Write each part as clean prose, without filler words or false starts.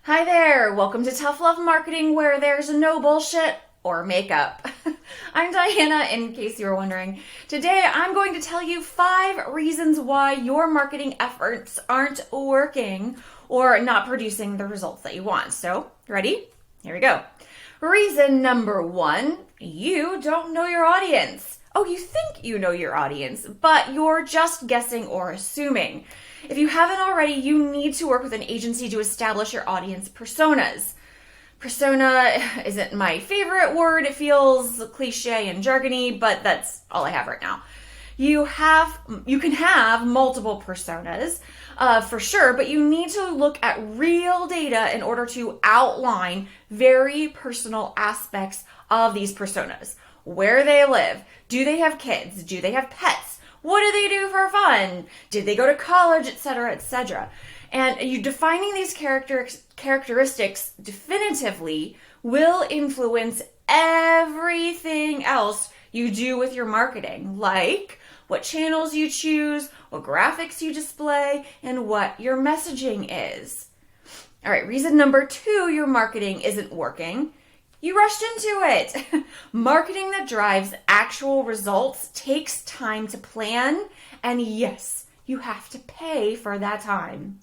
Hi there, welcome to Tough Love Marketing where there's no bullshit or makeup. I'm Diana, in case you were wondering. Today I'm going to tell you 5 reasons why your marketing efforts aren't working or not producing the results that you want. So, ready? Here we go. Reason number 1, you don't know your audience. Oh, you think you know your audience, but you're just guessing or assuming. If you haven't already, you need to work with an agency to establish your audience personas. Persona isn't my favorite word. It feels cliche and jargony, but that's all I have right now. You can have multiple personas, for sure, but you need to look at real data in order to outline very personal aspects of these personas. Where they live, do they have kids, do they have pets, what do they do for fun, did they go to college, etc., etc. And you defining these characteristics definitively will influence everything else you do with your marketing, like what channels you choose, what graphics you display, and what your messaging is. All right, reason number 2 your marketing isn't working. You rushed into it. Marketing that drives actual results takes time to plan, and yes, you have to pay for that time.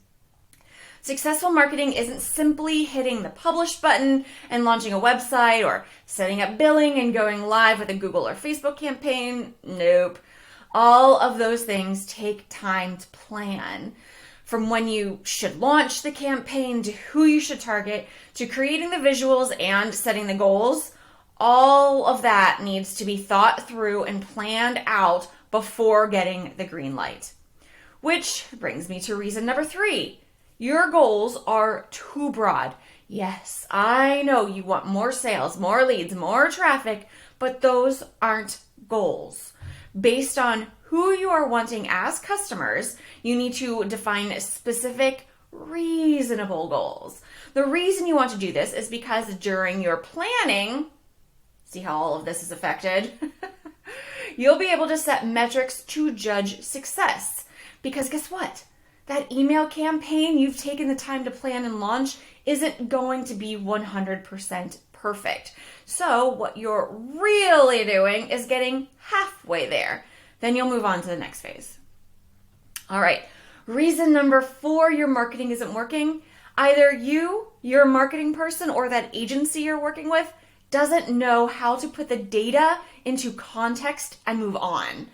Successful marketing isn't simply hitting the publish button and launching a website or setting up billing and going live with a Google or Facebook campaign. Nope. All of those things take time to plan. From when you should launch the campaign to who you should target to creating the visuals and setting the goals, all of that needs to be thought through and planned out before getting the green light. Which brings me to reason number 3. Your goals are too broad. Yes, I know you want more sales, more leads, more traffic, but those aren't goals. Based on who you are wanting as customers, you need to define specific, reasonable goals. The reason you want to do this is because during your planning, see how all of this is affected? You'll be able to set metrics to judge success. Because guess what? That email campaign you've taken the time to plan and launch isn't going to be 100% perfect. So what you're really doing is getting halfway there. Then you'll move on to the next phase. All right, reason number 4 your marketing isn't working. Either you, your marketing person, or that agency you're working with doesn't know how to put the data into context and move on.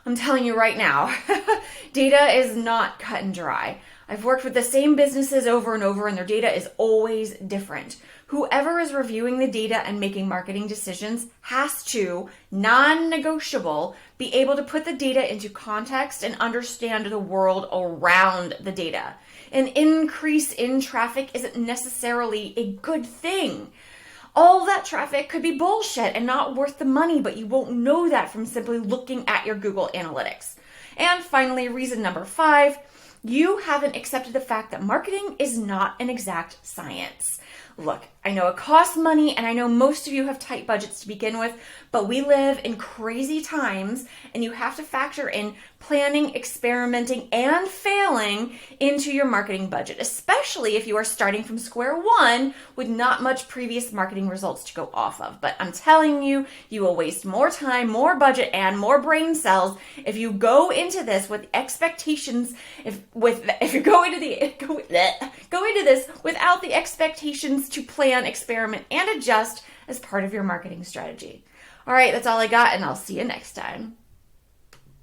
I'm telling you right now, data is not cut and dry. I've worked with the same businesses over and over, and their data is always different. Whoever is reviewing the data and making marketing decisions has to, non-negotiable, be able to put the data into context and understand the world around the data. An increase in traffic isn't necessarily a good thing. All that traffic could be bullshit and not worth the money, but you won't know that from simply looking at your Google Analytics. And finally, reason number 5, you haven't accepted the fact that marketing is not an exact science. Look, I know it costs money, and I know most of you have tight budgets to begin with, but we live in crazy times, and you have to factor in planning, experimenting, and failing into your marketing budget, especially if you are starting from square one with not much previous marketing results to go off of. But I'm telling you, you will waste more time, more budget, and more brain cells if you go into this with expectations. If you go into this without the expectations to plan, experiment, and adjust as part of your marketing strategy. All right, that's all I got, and I'll see you next time.